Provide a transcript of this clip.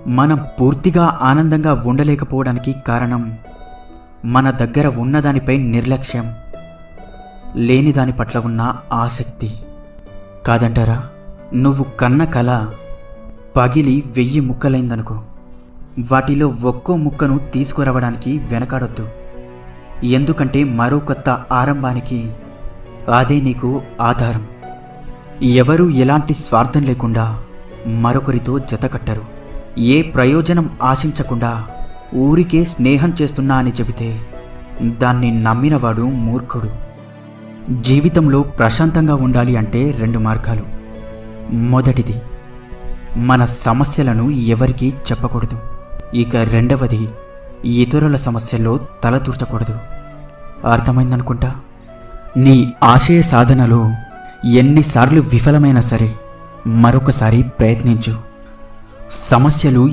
మనం పూర్తిగా ఆనందంగా ఉండలేకపోవడానికి కారణం మన దగ్గర ఉన్నదానిపై నిర్లక్ష్యం, లేని దాని పట్ల ఉన్న ఆసక్తి కాదంటారా? నువ్వు కన్న కల పగిలి 1000 ముక్కలైందనుకో, వాటిలో ఒక్కో ముక్కను తీసుకురావడానికి వెనకాడొద్దు. ఎందుకంటే మరో కొత్త ఆరంభానికి అదే నీకు ఆధారం. ఎవరూ ఎలాంటి స్వార్థం లేకుండా మరొకరితో జతకట్టరు. ఏ ప్రయోజనం ఆశించకుండా ఊరికే స్నేహం చేస్తున్నా అని చెబితే దాన్ని నమ్మినవాడు మూర్ఖుడు. జీవితంలో ప్రశాంతంగా ఉండాలి అంటే 2 మార్గాలు. మొదటిది, మన సమస్యలను ఎవరికీ చెప్పకూడదు. ఇక రెండవది, ఇతరుల సమస్యల్లో తలదూర్చకూడదు. అర్థమైందనుకుంటా. నీ ఆశయ సాధనలో ఎన్నిసార్లు విఫలమైనా సరే మరొకసారి ప్రయత్నించు. సమస్యలు